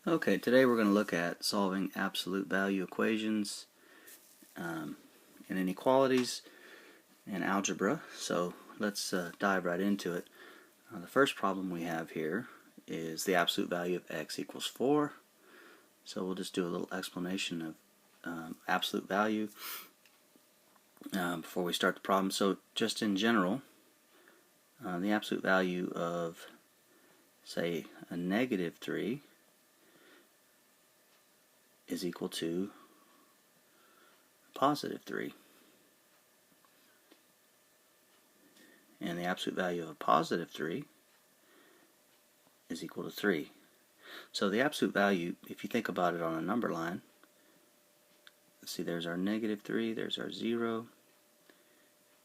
Okay, today we're going to look at solving absolute value equations and inequalities in algebra. So let's dive right into it. The first problem we have here is the absolute value of x equals 4. So we'll just do a little explanation of absolute value before we start the problem. So just in general, the absolute value of, say, a negative 3 is equal to positive 3. And the absolute value of a positive 3 is equal to 3. So the absolute value, if you think about it on a number line, let's see, there's our negative 3, there's our 0,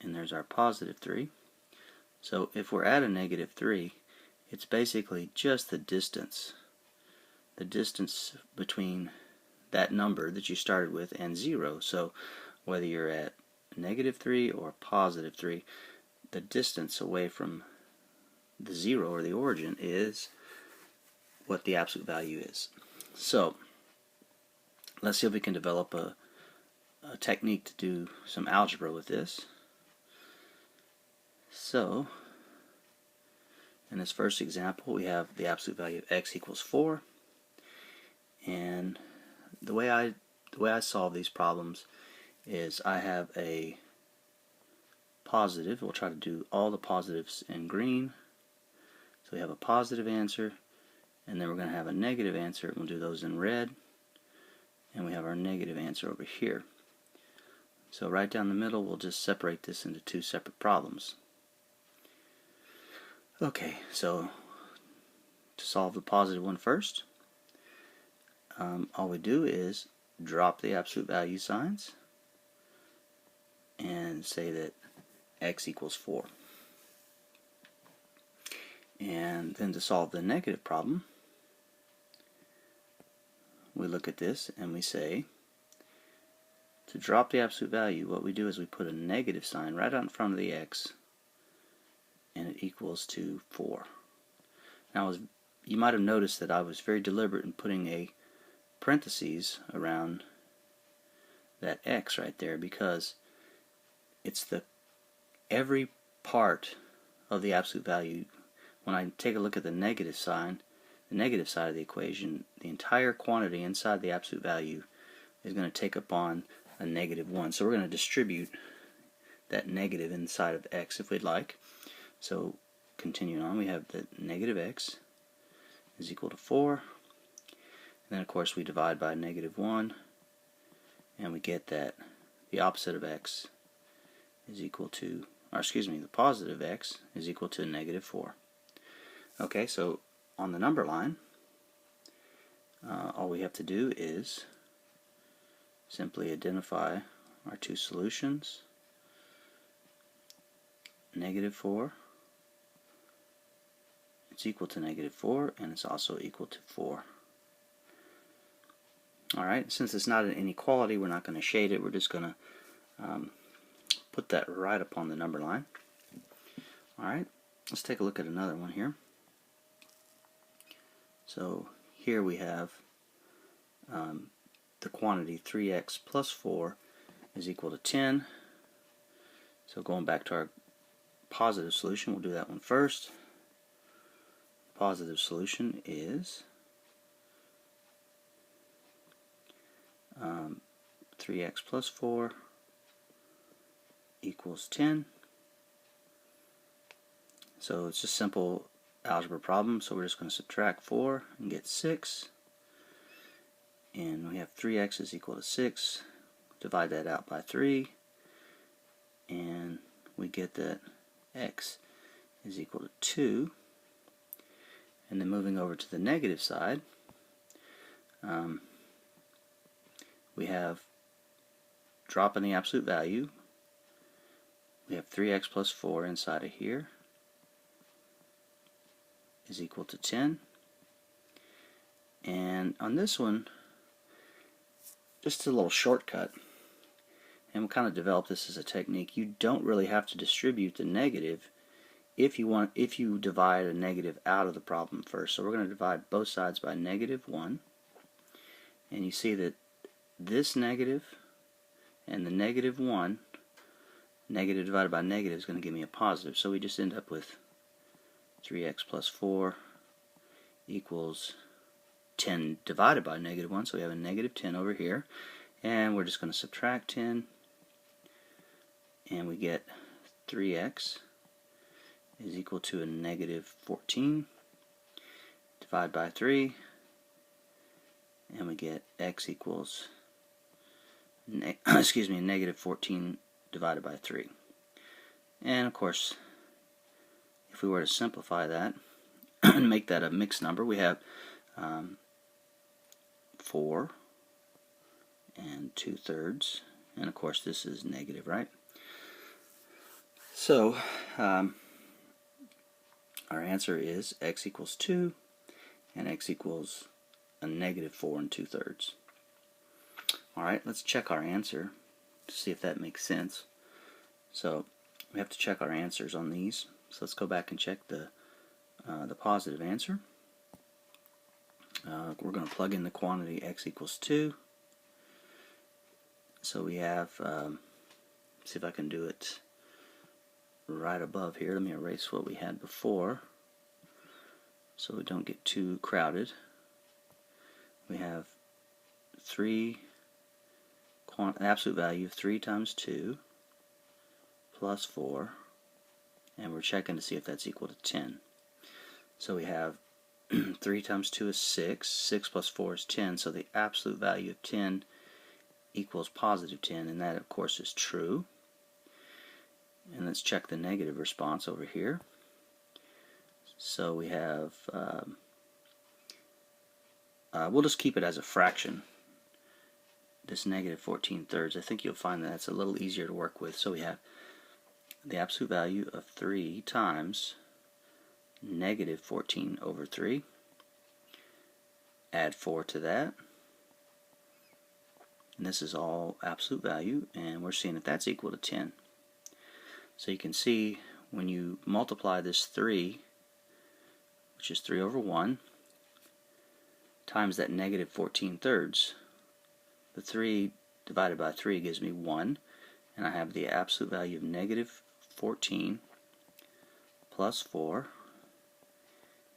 and there's our positive 3. So if we're at a negative 3, it's basically just the distance between that number that you started with and 0. So whether you're at negative 3 or positive 3, the distance away from the 0 or the origin is what the absolute value is. So let's see if we can develop a technique to do some algebra with this. So in this first example, we have the absolute value of x equals 4, and the way I solve these problems is I have a positive. We'll try to do all the positives in green. So we have a positive answer, and then we're going to have a negative answer. We'll do those in red, and we have our negative answer over here. So right down the middle, we'll just separate this into two separate problems. Okay, so to solve the positive one first, all we do is drop the absolute value signs and say that x equals 4. And then to solve the negative problem, we look at this and we say, to drop the absolute value, what we do is we put a negative sign right out in front of the x, and it equals to 4. Now, you might have noticed that I was very deliberate in putting a parentheses around that x right there, because it's every part of the absolute value. When I take a look at the negative sign, the negative side of the equation, the entire quantity inside the absolute value is going to take up on a negative 1. So we're going to distribute that negative inside of x if we'd like. So continuing on, we have that negative x is equal to 4. And then of course we divide by negative 1, and we get that the opposite of x is equal to, or excuse me, the positive x is equal to negative 4. Okay, so on the number line, all we have to do is simply identify our two solutions. Negative 4, it's equal to negative 4, and it's also equal to 4. Alright, since it's not an inequality, we're not going to shade it. We're just going to put that right upon the number line. Alright, let's take a look at another one here. So here we have the quantity 3x plus 4 is equal to 10. So going back to our positive solution, we'll do that one first. Positive solution is 3x plus 4 equals 10. So it's just simple algebra problem. So we're just going to subtract 4 and get 6. And we have 3x is equal to 6. Divide that out by 3. And we get that x is equal to 2. And then moving over to the negative side, we have dropping the absolute value. We have 3x plus 4 inside of here is equal to 10. And on this one, just a little shortcut, and we'll kind of develop this as a technique. You don't really have to distribute the negative if you divide a negative out of the problem first. So we're going to divide both sides by negative 1. And you see that this negative and the negative 1, negative divided by negative, is going to give me a positive. So we just end up with 3x plus 4 equals 10 divided by negative 1. So we have a negative 10 over here. And we're just going to subtract 10. And we get 3x is equal to a negative 14. Divide by 3. And we get x equals negative 14 divided by 3. And of course, if we were to simplify that and make that a mixed number, we have 4 and 2/3, and of course this is negative, right? So our answer is x equals 2 and x equals a negative 4 and 2/3. Alright, let's check our answer to see if that makes sense. So we have to check our answers on these. So let's go back and check the positive answer. We're going to plug in the quantity x equals 2. So we have, see if I can do it right above here. Let me erase what we had before so we don't get too crowded. We have absolute value of 3 times 2 plus 4, and we're checking to see if that's equal to 10. So we have 3 times 2 is 6, 6 plus 4 is 10, so the absolute value of 10 equals positive 10, and that of course is true. And let's check the negative response over here. So we have, we'll just keep it as a fraction, this negative 14/3. I think you'll find that that's a little easier to work with. So we have the absolute value of 3 times negative 14 over 3. Add 4 to that. And this is all absolute value, and we're seeing that that's equal to 10. So you can see when you multiply this 3, which is 3 over 1, times that negative 14/3, the 3 divided by 3 gives me 1, and I have the absolute value of negative 14 plus 4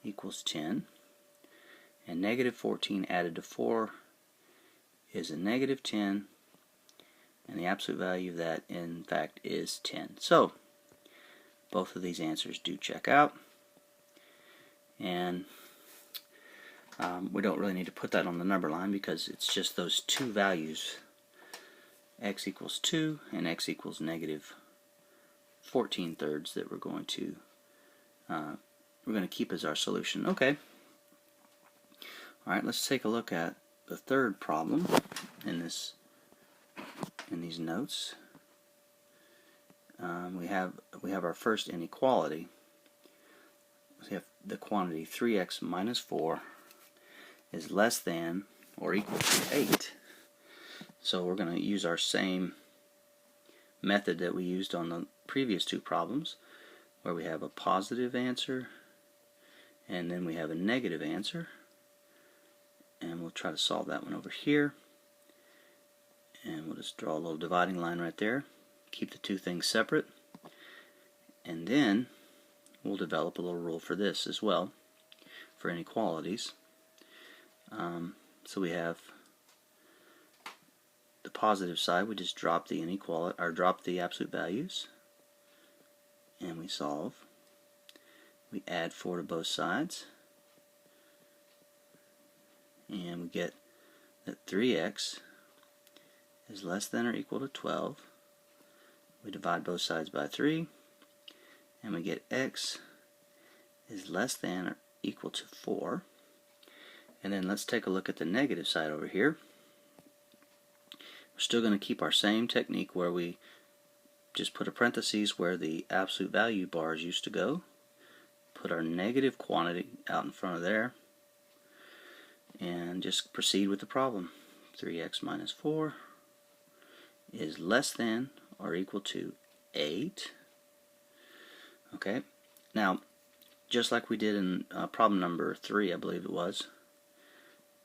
equals 10, and negative 14 added to 4 is a negative 10, and the absolute value of that in fact is 10. So both of these answers do check out, and we don't really need to put that on the number line because it's just those two values, x equals 2 and x equals negative 14/3, that we're going to keep as our solution. Okay. Alright, let's take a look at the third problem in these notes. We have our first inequality. We have the quantity 3x minus 4 is less than or equal to 8. So we're going to use our same method that we used on the previous two problems, where we have a positive answer and then we have a negative answer, and we'll try to solve that one over here. And we'll just draw a little dividing line right there, keep the two things separate, and then we'll develop a little rule for this as well, for inequalities. So we have the positive side, we just drop the inequality, or drop the absolute values, and we solve. We add 4 to both sides, and we get that 3x is less than or equal to 12. We divide both sides by 3, and we get x is less than or equal to 4. And then let's take a look at the negative side over here. We're still going to keep our same technique where we just put a parentheses where the absolute value bars used to go, put our negative quantity out in front of there, and just proceed with the problem. 3x minus 4 is less than or equal to 8. Okay, now just like we did in problem number 3, I believe it was,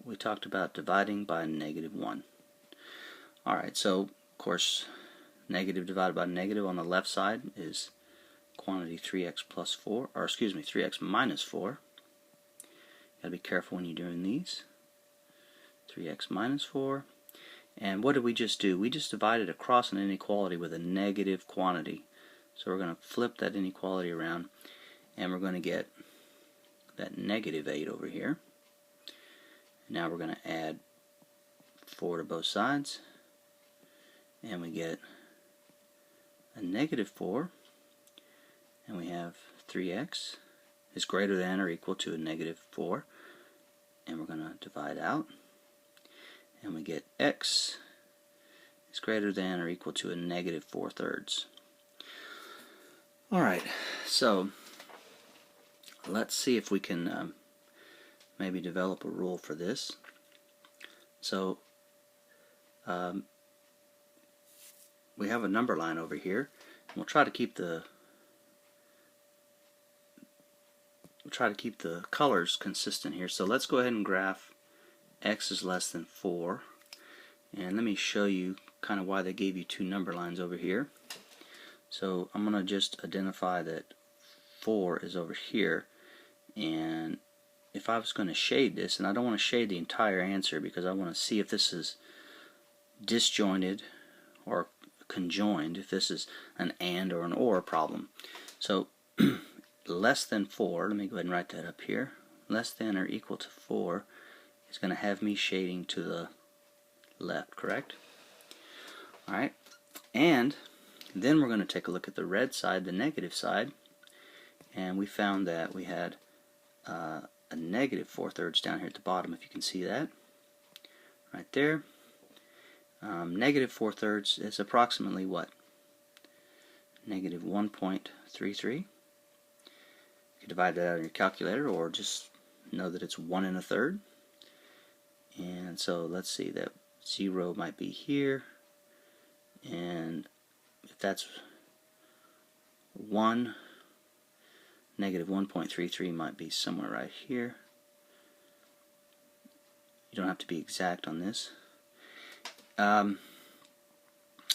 we talked about dividing by -1. Alright, so of course negative divided by negative on the left side is quantity 3x plus 4, or excuse me, 3x minus 4. Gotta be careful when you're doing these. 3x minus 4. And what did we just do? We just divided across an inequality with a negative quantity. So we're going to flip that inequality around, and we're going to get that -8 over here. Now we're going to add 4 to both sides, and we get a -4, and we have 3x is greater than or equal to a -4, and we're going to divide out, and we get x is greater than or equal to a -4/3. Alright, so let's see if we can maybe develop a rule for this. So we have a number line over here, and we'll try to keep the colors consistent here. So let's go ahead and graph x is less than 4, and let me show you kind of why they gave you two number lines over here. So I'm going to just identify that 4 is over here, and if I was going to shade this, and I don't want to shade the entire answer because I want to see if this is disjointed or conjoined, if this is an and or an or problem. So less than 4, let me go ahead and write that up here. Less than or equal to 4 is going to have me shading to the left, correct? Alright, and then we're going to take a look at the red side, the negative side, and we found that we had a -4/3 down here at the bottom, if you can see that right there. -4/3 is approximately what? -1.33. You can divide that out on your calculator, or just know that it's 1 1/3. And so let's see, that 0 might be here, and if that's 1, -1.33 might be somewhere right here. You don't have to be exact on this.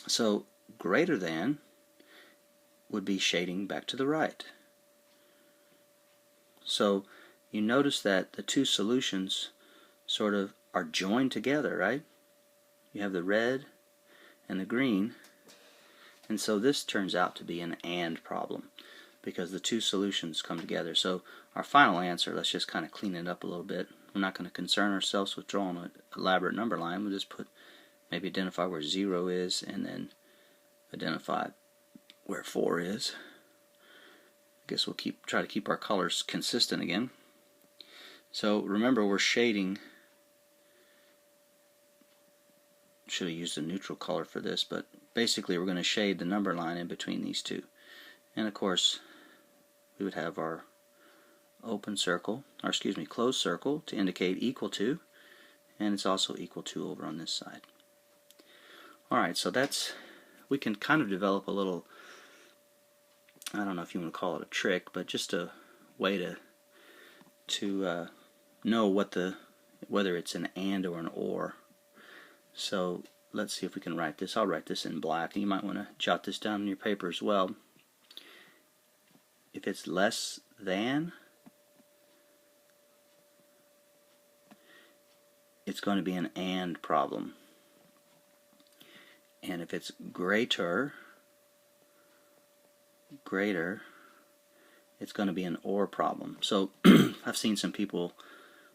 So greater than would be shading back to the right. So you notice that the two solutions sort of are joined together, right? You have the red and the green, and so this turns out to be an and problem because the two solutions come together. So our final answer, let's just kind of clean it up a little bit. We're not going to concern ourselves with drawing an elaborate number line. We'll just maybe identify where 0 is, and then identify where 4 is. I guess we'll try to keep our colors consistent again. So remember, we're shading. Should have used a neutral color for this, but basically we're going to shade the number line in between these two. And of course, we would have our open circle, or excuse me, closed circle to indicate equal to, and it's also equal to over on this side. Alright, so we can kind of develop a little, I don't know if you want to call it a trick, but just a way to know whether it's an and or an or. So let's see if we can write this. I'll write this in black, and you might want to jot this down in your paper as well. If it's less than, it's going to be an and problem. And if it's greater, it's going to be an or problem. So I've seen some people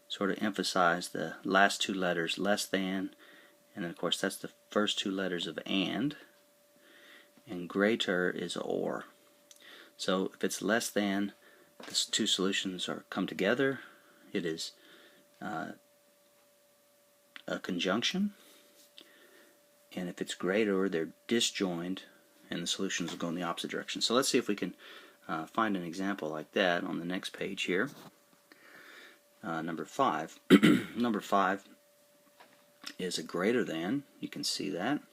sort of emphasize the last two letters, less than, and then of course that's the first two letters of and greater is or. So if it's less than, the two solutions come together. It is a conjunction. And if it's greater, they're disjoined, and the solutions will go in the opposite direction. So let's see if we can find an example like that on the next page here. Number 5. Number 5 is a greater than. You can see that.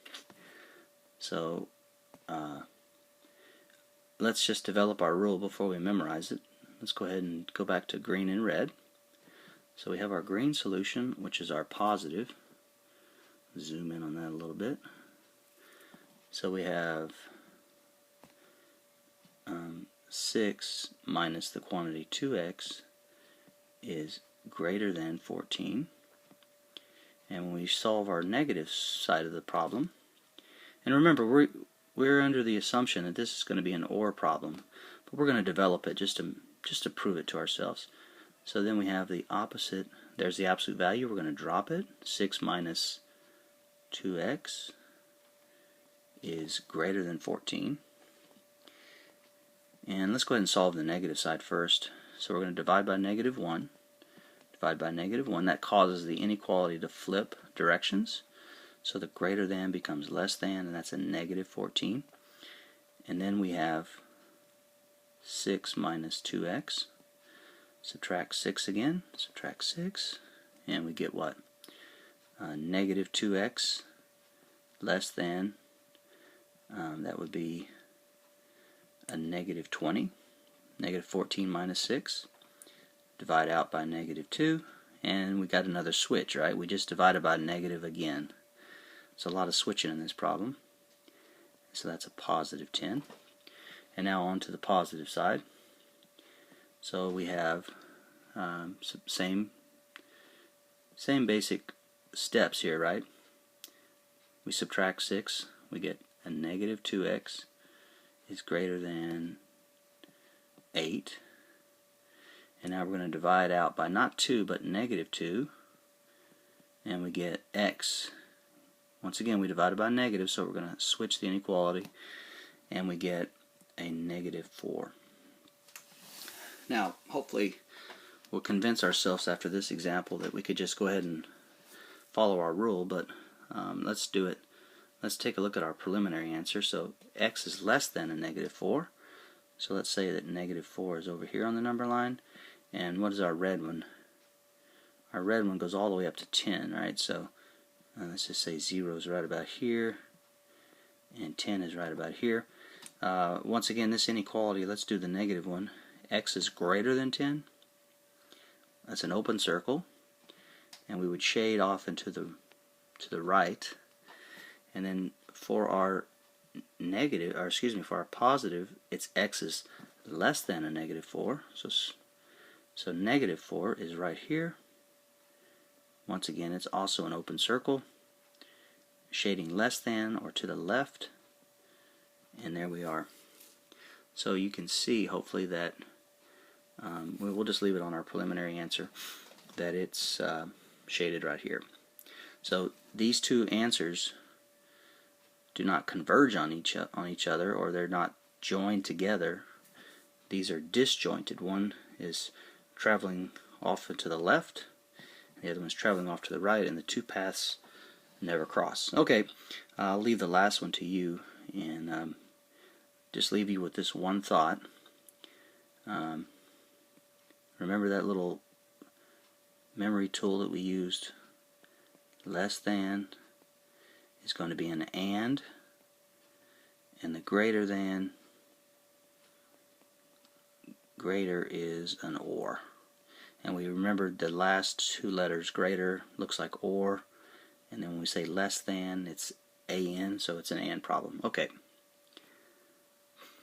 So let's just develop our rule before we memorize it. Let's go ahead and go back to green and red. So we have our green solution, which is our positive. Zoom in on that a little bit. So we have 6 minus the quantity 2x is greater than 14. And when we solve our negative side of the problem, and remember we're under the assumption that this is going to be an OR problem, but we're going to develop it just to prove it to ourselves. So then we have the opposite. There's the absolute value. We're going to drop it. 6 minus 2x is greater than 14. And let's go ahead and solve the negative side first. So we're going to divide by negative 1. Divide by negative 1. That causes the inequality to flip directions. So the greater than becomes less than, and that's a negative 14. And then we have 6 minus 2x. Subtract 6 again. Subtract 6. And we get what? Negative 2x less than, that would be a negative 20. Negative 14 minus 6. Divide out by negative 2. And we got another switch, right? We just divided by negative again. It's a lot of switching in this problem. So that's a positive 10. And now on to the positive side. So we have same basic steps here, right? We subtract 6, we get a negative 2x is greater than 8. And now we're going to divide out by not 2 but negative 2, and we get x. Once again we divided by negative, so we're going to switch the inequality, and we get a negative 4. Now hopefully we'll convince ourselves after this example that we could just go ahead and follow our rule, but let's do it. Let's take a look at our preliminary answer. So x is less than a negative 4. So let's say that negative 4 is over here on the number line. And what is our red one? Our red one goes all the way up to 10, right? So let's just say 0 is right about here, and 10 is right about here. Once again, this inequality, let's do the negative one. X is greater than 10. That's an open circle, and we would shade off into the right. And then for our negative, or excuse me, for our positive, it's x is less than a negative 4. So negative 4 is right here. Once again, it's also an open circle, shading less than or to the left, and there we are. So you can see, hopefully, that we'll just leave it on our preliminary answer, that it's shaded right here. So these two answers do not converge on each other, or they're not joined together. These are disjointed. One is traveling off to the left, and the other one's traveling off to the right, and the two paths never cross. Okay, I'll leave the last one to you, and just leave you with this one thought. Remember that little memory tool that we used? Less than is going to be an and the greater than, greater is an or. And we remembered the last two letters, greater looks like or, and then when we say less than, it's an, so it's an and problem. Okay.